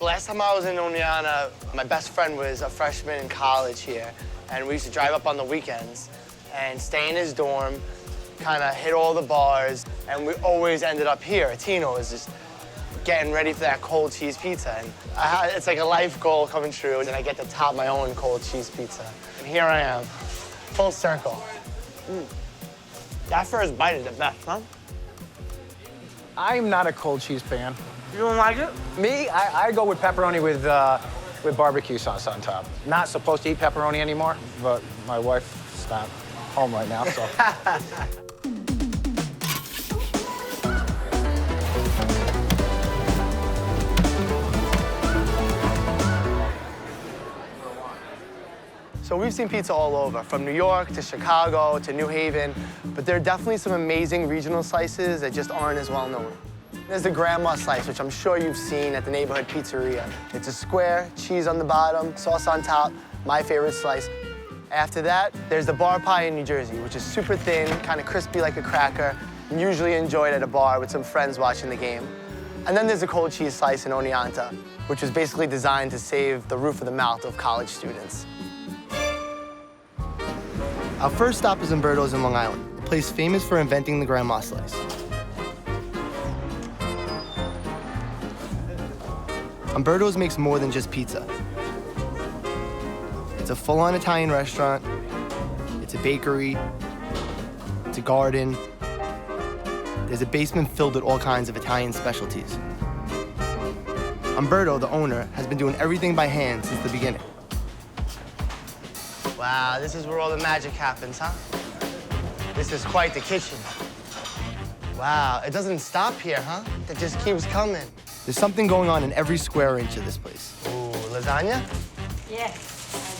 Last time I was in Oneonta, my best friend was a freshman in college here, and we used to drive up on the weekends and stay in his dorm, kind of hit all the bars, and we always ended up here at Tino's, just getting ready for that cold cheese pizza. And it's like a life goal coming true, and I get to top my own cold cheese pizza. And here I am, full circle. That first bite is the best, huh? I'm not a cold cheese fan. You don't like it? Me, I go with pepperoni with barbecue sauce on top. Not supposed to eat pepperoni anymore, but my wife's not home right now, so. So we've seen pizza all over, from New York to Chicago to New Haven, but there are definitely some amazing regional slices that just aren't as well known. There's the grandma slice, which I'm sure you've seen at the neighborhood pizzeria. It's a square, cheese on the bottom, sauce on top, my favorite slice. After that, there's the bar pie in New Jersey, which is super thin, kind of crispy like a cracker, and usually enjoyed at a bar with some friends watching the game. And then there's the cold cheese slice in Oneonta, which was basically designed to save the roof of the mouth of college students. Our first stop is Umbertos in Long Island, a place famous for inventing the grandma slice. Umbertos makes more than just pizza. It's a full-on Italian restaurant, it's a bakery, it's a garden. There's a basement filled with all kinds of Italian specialties. Umberto, the owner, has been doing everything by hand since the beginning. Wow, this is where all the magic happens, huh? This is quite the kitchen. Wow, it doesn't stop here, huh? It just keeps coming. There's something going on in every square inch of this place. Ooh, lasagna? Yes,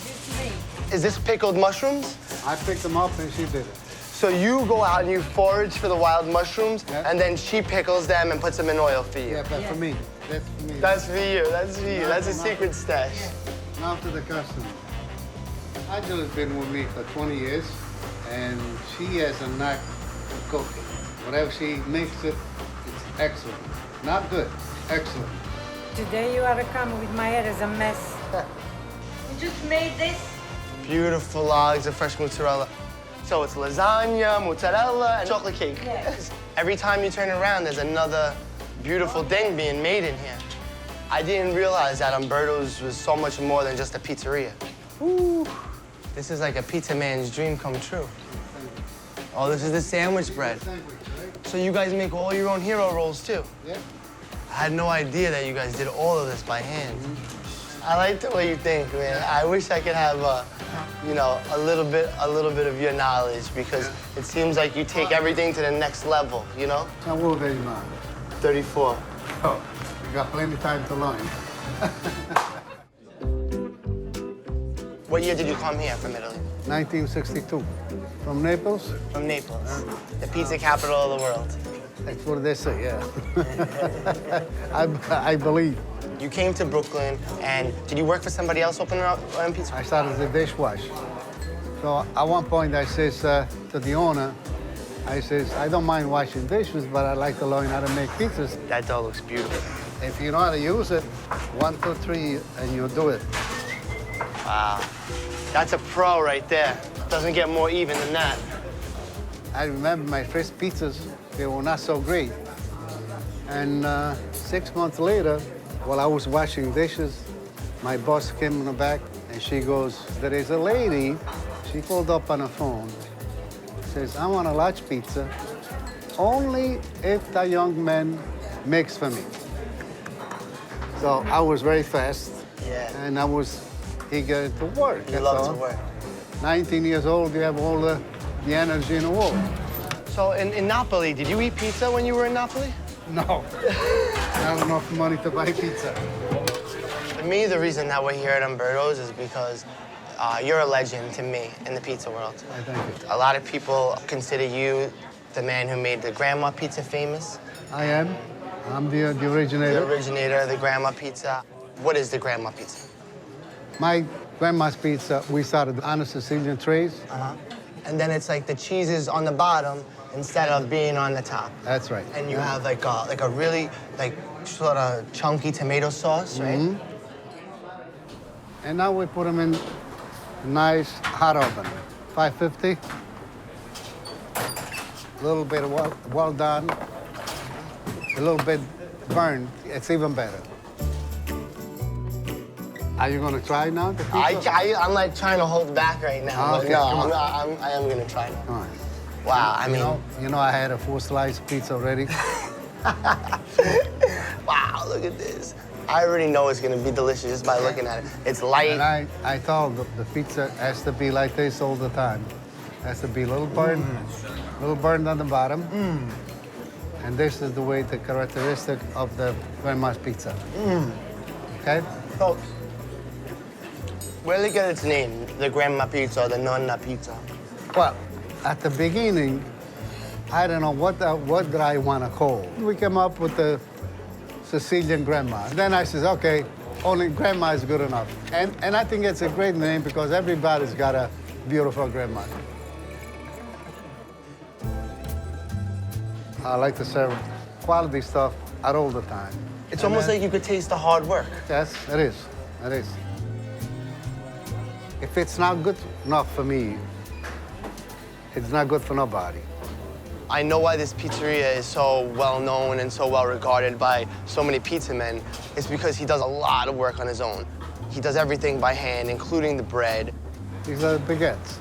this me. Is this pickled mushrooms? I picked them up and she did it. So you go out and you forage for the wild mushrooms, Yeah. and then she pickles them and puts them in oil for you? Yeah, but for me. That's for me. That's for you, that's for you. No, That's a no. secret stash. Now to the customer. Angela's been with me for 20 years, and she has a knack of cooking. Whatever she makes it's excellent. Not good, excellent. Today you are coming with my hair as a mess. You just made this? Beautiful logs of fresh mozzarella. So it's lasagna, mozzarella, and chocolate cake. Yes. Every time you turn around, there's another beautiful thing being made in here. I didn't realize that Umberto's was so much more than just a pizzeria. Ooh, this is like a pizza man's dream come true. Oh, this is the sandwich bread. Sandwich, right? So you guys make all your own hero rolls too? Yeah. I had no idea that you guys did all of this by hand. I like the way you think, man. I wish I could have, you know, a little bit of your knowledge, because it seems like you take everything to the next level, you know? How old are you now? 34. Oh, you got plenty of time to learn. What year did you come here from Italy? 1962. From Naples? From Naples, the pizza capital of the world. That's what they say, yeah. I believe. You came to Brooklyn, and did you work for somebody else opening up pizza? I started the dishwash. So at one point I says to the owner, I says, I don't mind washing dishes, but I like to learn how to make pizzas. That dough looks beautiful. If you know how to use it, 1, 2, 3, and you do it. Wow, that's a pro right there. Doesn't get more even than that. I remember my first pizzas, they were not so great. And 6 months later, while I was washing dishes, my boss came in the back and she goes, there is a lady, she called up on the phone, says, I want a large pizza, only if the young man makes for me. So I was very fast, Yeah. and I was eager to work. You that's love all. to work. 19 years old, you have all the energy in the world. So in Napoli, did you eat pizza when you were in Napoli? No, not enough money to buy pizza. For me, the reason that we're here at Umberto's is because you're a legend to me in the pizza world. Thank you. A lot of people consider you the man who made the grandma pizza famous. I am. I'm the originator. The originator of the grandma pizza. What is the grandma pizza? My grandma's pizza, we started on the Sicilian trays. And then it's like the cheese is on the bottom, instead of being on the top. That's right. And you have like a really sort of chunky tomato sauce, right? And now we put them in a nice hot oven, 550. A little bit well done, a little bit burned. It's even better. Are you gonna try now? The pizza? I'm like trying to hold back right now. Okay, but come no, on. I am gonna try now. Come on. Wow, I mean, You know I had a 4-slice pizza already. wow, look at this. I already know it's gonna be delicious just by looking at it. It's light. And I told the pizza has to be like this all the time. Has to be a little burned, on the bottom. And this is the way, the characteristic of the grandma's pizza. Okay? So, where did it get its name? The grandma pizza or the nonna pizza? Well, at the beginning, I don't know what did I want to call. We came up with the Sicilian grandma. Then I said, okay, only grandma is good enough. And I think it's a great name because everybody's got a beautiful grandma. I like to serve quality stuff at all the time. It's almost like you could taste the hard work. Yes, it is. It is. If it's not good enough for me, it's not good for nobody. I know why this pizzeria is so well known and so well regarded by so many pizza men. It's because he does a lot of work on his own. He does everything by hand, including the bread. These are baguettes.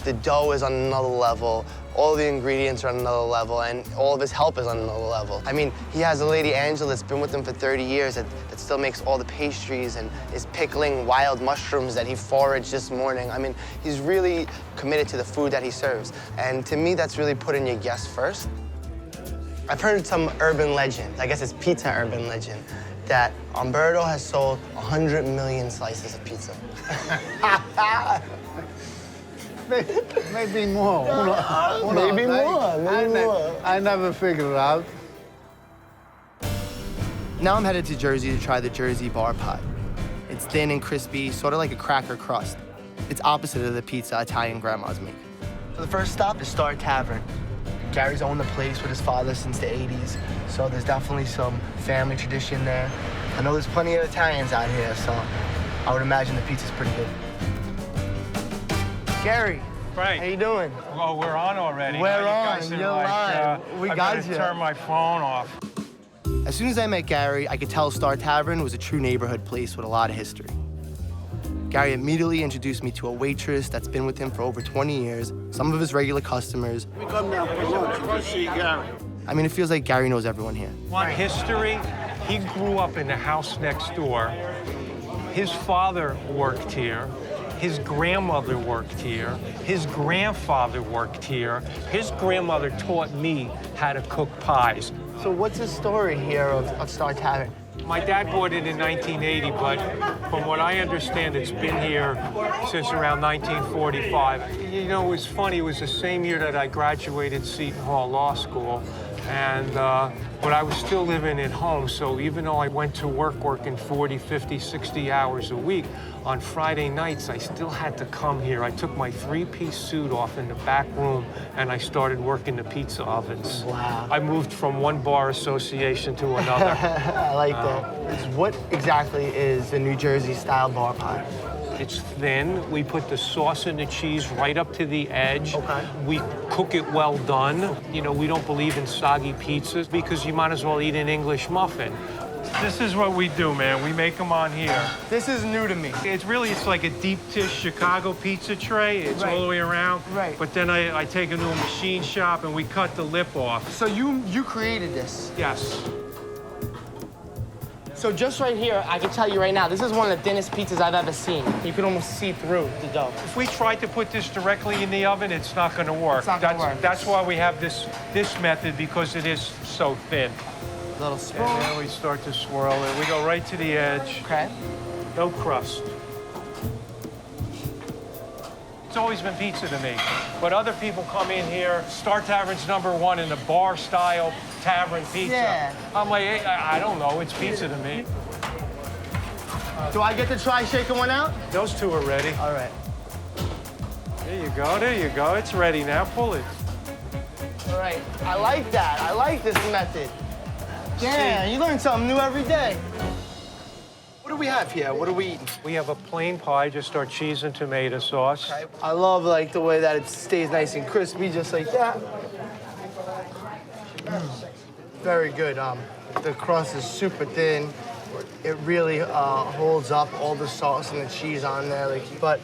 The dough is on another level. All the ingredients are on another level, and all of his help is on another level. I mean, he has a lady, Angela, that's been with him for 30 years that still makes all the pastries and is pickling wild mushrooms that he foraged this morning. I mean, he's really committed to the food that he serves. And to me, that's really putting your guests first. I've heard some urban legend, I guess it's pizza urban legend, that Umberto has sold 100 million slices of pizza. Maybe more. Maybe more. I never figured it out. Now I'm headed to Jersey to try the Jersey bar pie. It's thin and crispy, sort of like a cracker crust. It's opposite of the pizza Italian grandmas make. So the first stop is Star Tavern. Gary's owned the place with his father since the 80s, so there's definitely some family tradition there. I know there's plenty of Italians out here, so I would imagine the pizza's pretty good. Gary, Frank. how you doing? Well, we're on already. We're Now you guys on. are You're like, live. We I got better you. turn my phone off. As soon as I met Gary, I could tell Star Tavern was a true neighborhood place with a lot of history. Gary immediately introduced me to a waitress that's been with him for over 20 years, some of his regular customers. We come down for lunch and see Gary. I mean, it feels like Gary knows everyone here. Want history? He grew up in the house next door. His father worked here. His grandmother worked here. His grandfather worked here. His grandmother taught me how to cook pies. So what's the story here of Star Tavern? My dad bought it in 1980, but from what I understand, it's been here since around 1945. You know, it was funny. It was the same year that I graduated Seton Hall Law School. And, but I was still living at home, so even though I went to work working 40, 50, 60 hours a week, on Friday nights, I still had to come here. I took my 3-piece suit off in the back room, and I started working the pizza ovens. Wow. I moved from one bar association to another. I like that. What exactly is the New Jersey style bar pie? It's thin. We put the sauce and the cheese right up to the edge. Okay. We cook it well done. You know, we don't believe in soggy pizzas because you might as well eat an English muffin. This is what we do, man. We make them on here. This is new to me. It's like a deep dish Chicago pizza tray. It's all the way around. Right. But then I take it to a machine shop and we cut the lip off. So you created this. Yes. So just right here, I can tell you right now, this is one of the thinnest pizzas I've ever seen. You can almost see through the dough. If we tried to put this directly in the oven, it's not going to work. It's not gonna work. That's why we have this method, because it is so thin. Little spoon. And then we start to swirl it. We go right to the edge. Okay. No crust. It's always been pizza to me. But other people come in here, Star Tavern's #1 in the bar-style tavern pizza. Yeah. I'm like, hey, I don't know, it's pizza to me. Do I get to try shaking one out? Those two are ready. All right. There you go, it's ready now. Pull it. All right, I like that. I like this method. Yeah, you learn something new every day. What do we have here? What are we eating? We have a plain pie, just our cheese and tomato sauce. Okay. I love like the way that it stays nice and crispy, just like that. Very good. The crust is super thin. It really holds up all the sauce and the cheese on there. But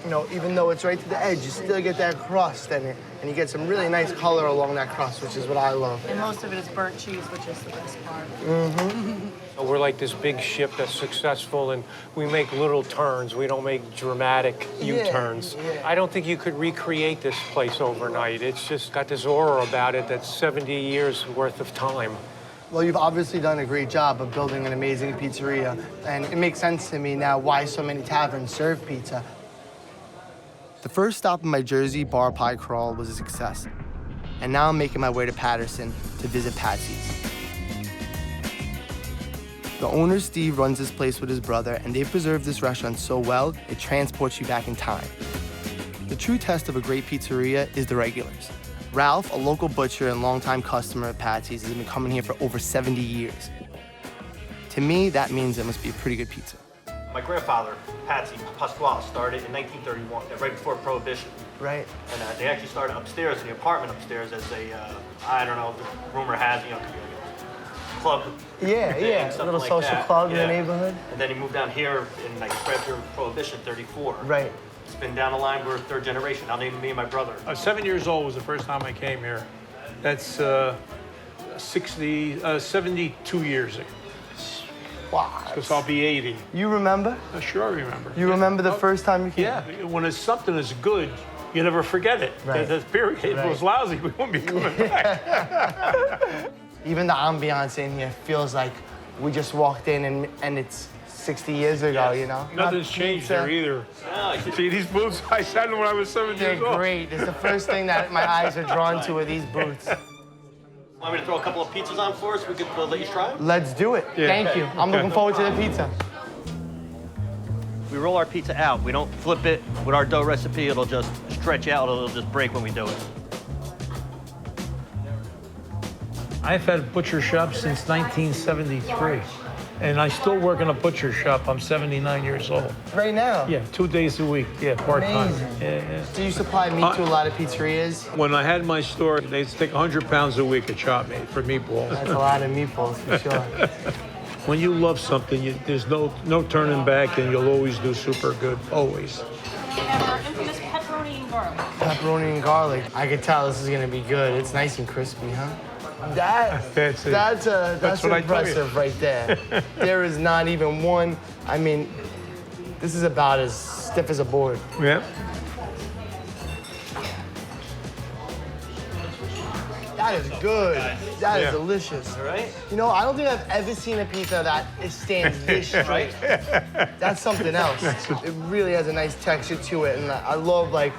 you know, even though it's right to the edge, you still get that crust and you get some really nice color along that crust, which is what I love. And most of it is burnt cheese, which is the best part. We're like this big ship that's successful, and we make little turns. We don't make dramatic U-turns. Yeah. I don't think you could recreate this place overnight. It's just got this aura about it that's 70 years worth of time. Well, you've obviously done a great job of building an amazing pizzeria, and it makes sense to me now why so many taverns serve pizza. The first stop in my Jersey bar pie crawl was a success, and now I'm making my way to Patterson to visit Patsy's. The owner, Steve, runs this place with his brother, and they preserve this restaurant so well, it transports you back in time. The true test of a great pizzeria is the regulars. Ralph, a local butcher and longtime customer at Patsy's, has been coming here for over 70 years. To me, that means it must be a pretty good pizza. My grandfather, Patsy Pasquale, started in 1931, right before Prohibition. Right. And they actually started upstairs in the apartment upstairs as a, I don't know, the rumor has, you know, club. Yeah, thing, yeah, a something little like social that. club in Yeah. the neighborhood. And then he moved down here in like right after Prohibition, 34. Right. It's been down the line, we're third generation. Now name me and my brother. 7 years old was the first time I came here. That's 72 years ago. Wow. Because I'll be 80. You remember? Sure, I remember. You remember the first time you came? Yeah, when it's something is good, you never forget it. Right. The period, if it was lousy, we wouldn't be coming back. Even the ambiance in here feels like we just walked in and it's 60 years ago, Yes. you know? Nothing's changed there either. See, these boots, I sat in when I was 7 They're years old. great. It's the first thing that my eyes are drawn to are these boots. Want me to throw a couple of pizzas on for us? We could let you try them? Let's do it. Yeah. Thank you. I'm looking forward to the pizza. We roll our pizza out. We don't flip it. With our dough recipe, it'll just stretch out. It'll just break when we do it. I've had a butcher shop since 1973, and I still work in a butcher shop. I'm 79 years old. Right now? Yeah, 2 days a week. Yeah, part-time. Amazing. Yeah. Do you supply meat to a lot of pizzerias? When I had my store, they'd take 100 pounds a week of chopped meat for meatballs. That's a lot of meatballs for sure. When you love something, there's no turning back, and you'll always do super good, always. We have our infamous pepperoni and garlic. Pepperoni and garlic. I can tell this is gonna be good. It's nice and crispy, huh? That's it. That's what I tell you. impressive right there. There is not even one. I mean, this is about as stiff as a board. Yeah. That is good. That is Yeah. delicious. All right? You know, I don't think I've ever seen a pizza that stands this straight. That's something else. It really has a nice texture to it, and I love like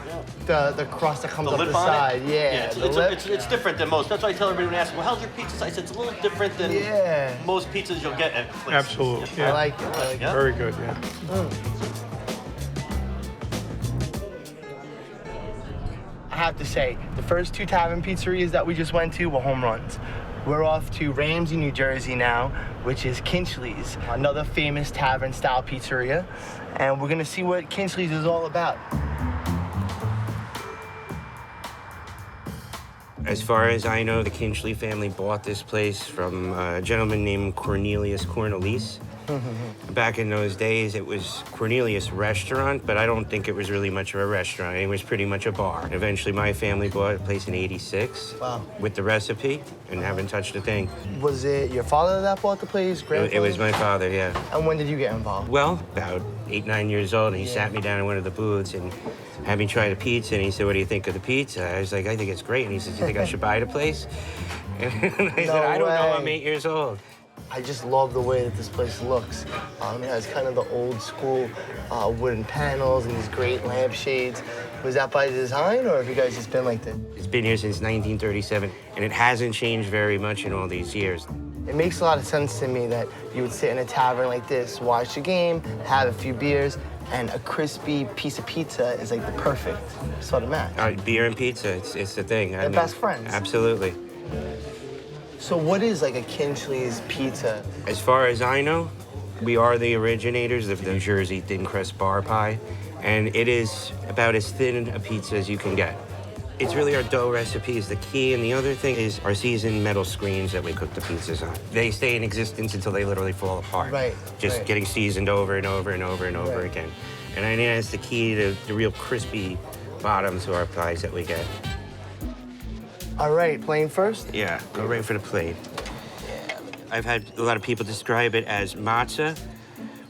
the crust that comes The up lip the on side. it? Yeah, the lip. It's different than most. That's why I tell everybody when they ask me, well, how's your pizza? I said, it's a little different than Yeah. most pizzas you'll get at places. Absolutely. I Yeah. like it. I like it. Yeah. Very good, yeah. I have to say, the first two tavern pizzerias that we just went to were home runs. We're off to Ramsey, New Jersey now, which is Kinsleys, another famous tavern-style pizzeria. And we're gonna see what Kinsleys is all about. As far as I know, the Kinsleys family bought this place from a gentleman named Cornelius Cornelis. Back in those days, it was Cornelius' restaurant, but I don't think it was really much of a restaurant. It was pretty much a bar. Eventually, my family bought a place in '86 Wow. with the recipe and haven't touched a thing. Was it your father that bought the place, grandfather? It was my father, yeah. And when did you get involved? Well, about 8, 9 years old, and he sat me down in one of the booths and had me try the pizza, and he said, "What do you think of the pizza?" I was like, "I think it's great." And he said, "You think I should buy the place?" And I said, "I don't know, I'm 8 years old." I just love the way that this place looks. It has kind of the old school wooden panels and these great lampshades. Was that by design, or have you guys just been like this? It's been here since 1937, and it hasn't changed very much in all these years. It makes a lot of sense to me that you would sit in a tavern like this, watch the game, have a few beers, and a crispy piece of pizza is like the perfect sort of match. Beer and pizza, it's the thing. They're best friends. Absolutely. So what is like a Kinsleys Pizza? As far as I know, we are the originators of the New Jersey thin crust bar pie, and it is about as thin a pizza as you can get. It's really our dough recipe is the key, and the other thing is our seasoned metal screens that we cook the pizzas on. They stay in existence until they literally fall apart. Right. Just getting seasoned over and over and over and over again. And I think that's the key to the real crispy bottom to our pies that we get. All right, plain first? Yeah, go right for the plate. I've had a lot of people describe it as matzah,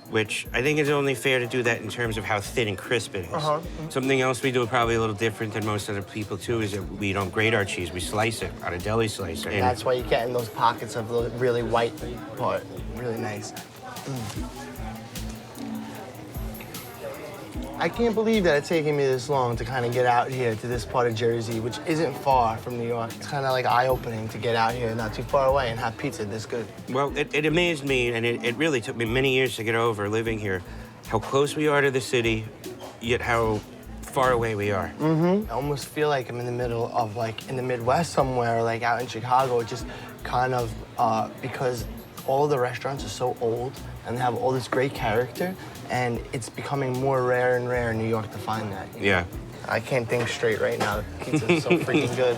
which I think is only fair to do that in terms of how thin and crisp it is. Something else we do probably a little different than most other people too is that we don't grate our cheese, we slice it on a deli slicer. And that's why you're getting those pockets of the really white part. Really nice. I can't believe that it's taken me this long to kind of get out here to this part of Jersey, which isn't far from New York. It's kind of like eye-opening to get out here not too far away and have pizza this good. Well, it amazed me, and it really took me many years to get over living here, how close we are to the city, yet how far away we are. I almost feel like I'm in the middle of, like, in the Midwest somewhere, like out in Chicago, just kind of because all the restaurants are so old and they have all this great character, and it's becoming more rare and rare in New York to find that. You know? Yeah. I can't think straight right now. The pizza's so freaking good.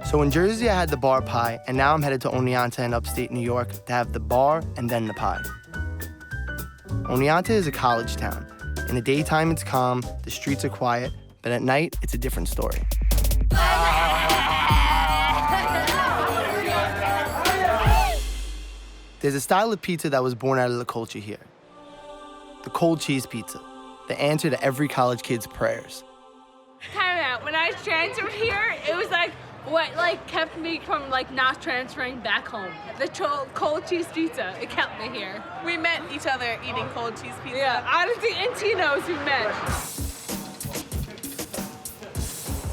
So in Jersey, I had the bar pie, and now I'm headed to Oneonta in upstate New York to have the bar and then the pie. Oneonta is a college town. In the daytime, it's calm, the streets are quiet, but at night, it's a different story. There's a style of pizza that was born out of the culture here. The cold cheese pizza, the answer to every college kid's prayers. Time out. When I transferred here, it was like what kept me from not transferring back home. The cold cheese pizza, it kept me here. We met each other eating cold cheese pizza. Yeah, honestly, in Tino's we met.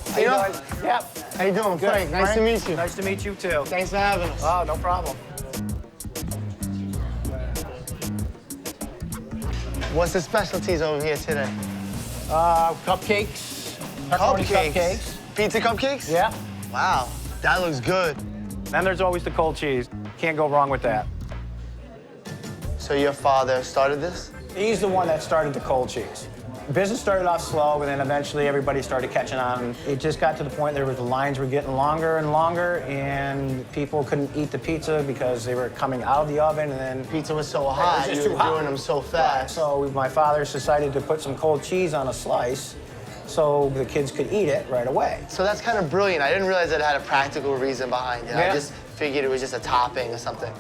How you doing? Yep. How you doing, Good. Frank? Nice to meet you. Nice to meet you, too. Thanks for having us. Oh, no problem. What's the specialties over here today? Cupcakes. Pepperoni cupcakes. Pizza cupcakes? Yeah. Wow, that looks good. Then there's always the cold cheese. Can't go wrong with that. So your father started this? He's the one that started the cold cheese. Business started off slow, and then eventually everybody started catching on. It just got to the point the lines were getting longer and longer, and people couldn't eat the pizza because they were coming out of the oven, and then Pizza was so hot, just you too were hot. doing them so fast. So my father decided to put some cold cheese on a slice so the kids could eat it right away. So that's kind of brilliant. I didn't realize it had a practical reason behind it. Yeah. I just figured it was just a topping or something.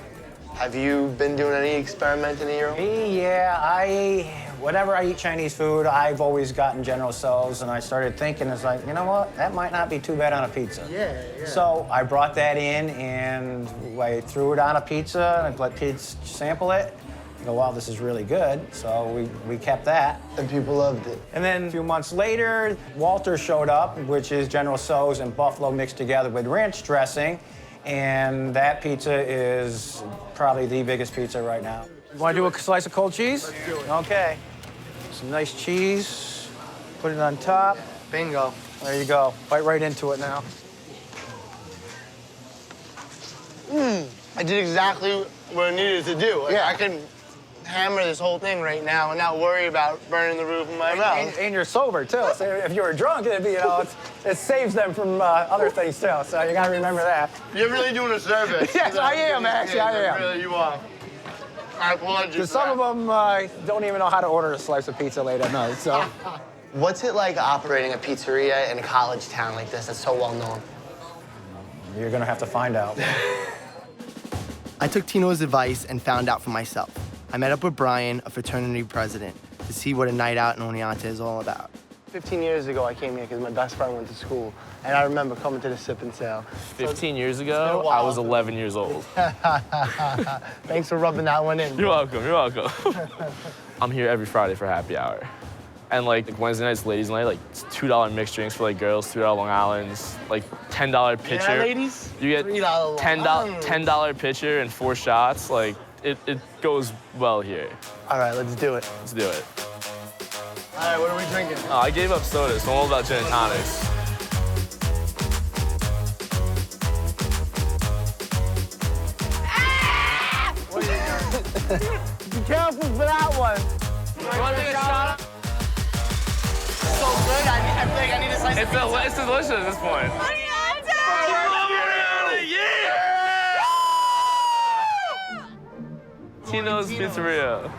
Have you been doing any experimenting in your own? Yeah, whenever I eat Chinese food, I've always gotten General Tso's, and I started thinking, it's like, you know what? That might not be too bad on a pizza. Yeah. So I brought that in, and I threw it on a pizza, and I let kids sample it. I go, wow, this is really good. So we kept that. And people loved it. And then a few months later, Walter showed up, which is General Tso's and buffalo mixed together with ranch dressing. And that pizza is probably the biggest pizza right now. You want to do a slice of cold cheese? Let's do it. Okay. Some nice cheese. Put it on top. Bingo. There you go. Bite right into it now. I did exactly what I needed to do. Yeah. I can hammer this whole thing right now and not worry about burning the roof of my mouth. And you're sober, too. So if you were drunk, it'd be, it saves them from other things, too. So you got to remember that. You're really doing a service. Yes, I am, actually. I am. Really, you are. I applaud you. Because some of them don't even know how to order a slice of pizza late at night, so. What's it like operating a pizzeria in a college town like this that's so well known? You're going to have to find out. I took Tino's advice and found out for myself. I met up with Brian, a fraternity president, to see what a night out in Oneonta is all about. 15 years ago, I came here because my best friend went to school, and I remember coming to the Sip and Sail. 15 years ago, I was 11 years old. Thanks for rubbing that one in. You're welcome, you're welcome. I'm here every Friday for happy hour. And like Wednesday nights, ladies' night, like it's $2 mixed drinks for like girls, $3 Long Island's, like $10 pitcher. Yeah, ladies? You get $10 pitcher and 4 shots. Like it goes well here. All right, let's do it. Let's do it. All right, what are we drinking? Oh, I gave up soda, so I'm all about gin and tonics. Be careful for that one. You want to take a shot? So good, I feel like I need a slice of pizza. It's delicious at this point. Tino's Pizzeria.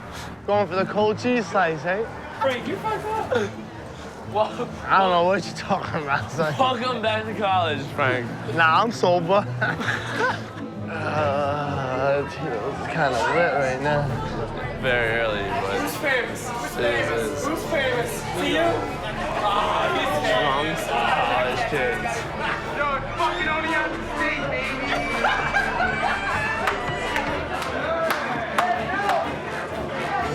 Going for the cold cheese slice, eh? Frank, you fucked up. I don't know what you're talking about, son. Welcome back to college, Frank. Nah, I'm sober. Tito's kind of lit right now. Very early, but Who's famous? Who's it is. famous? Who's famous? To you? Drunks, college kids. Yo, it's fucking only on the state, baby.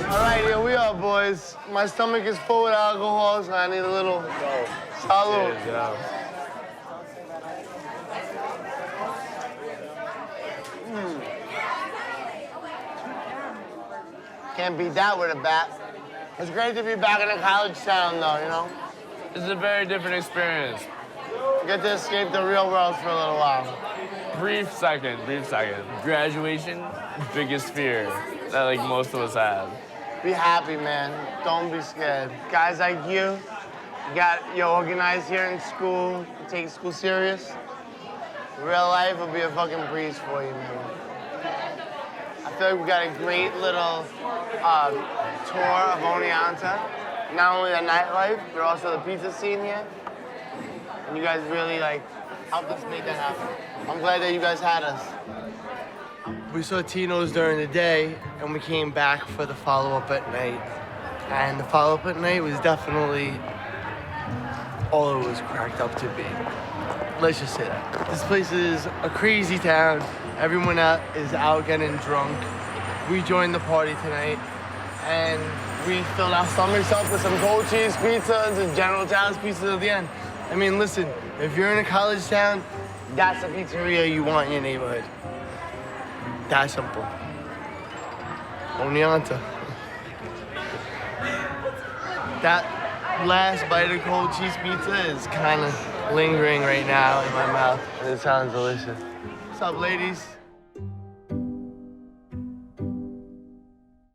All right, here we are, boys. My stomach is full with alcohol, so I need a little salud. Cheers, yeah. Can't beat that with a bat. It's great to be back in a college town, though, you know? It's a very different experience. Get to escape the real world for a little while. Brief second. Graduation, biggest fear that like most of us have. Be happy, man. Don't be scared. Guys like you're organized here in school, you take school serious. Real life will be a fucking breeze for you, man. I feel like we got a great little tour of Oneonta. Not only the nightlife, but also the pizza scene here. And you guys really helped us make that happen. I'm glad that you guys had us. We saw Tino's during the day, and we came back for the follow-up at night. And the follow-up at night was definitely all it was cracked up to be. Let's just say that. This place is a crazy town. Everyone is out getting drunk. We joined the party tonight, and we filled our stomachs up with some cold cheese pizza and some General Tso's pizza at the end. I mean, listen, if you're in a college town, that's a pizzeria you want in your neighborhood. That simple. Oneonta. That last bite of cold cheese pizza is kind of lingering right now in my mouth. And it sounds delicious. What's up, ladies?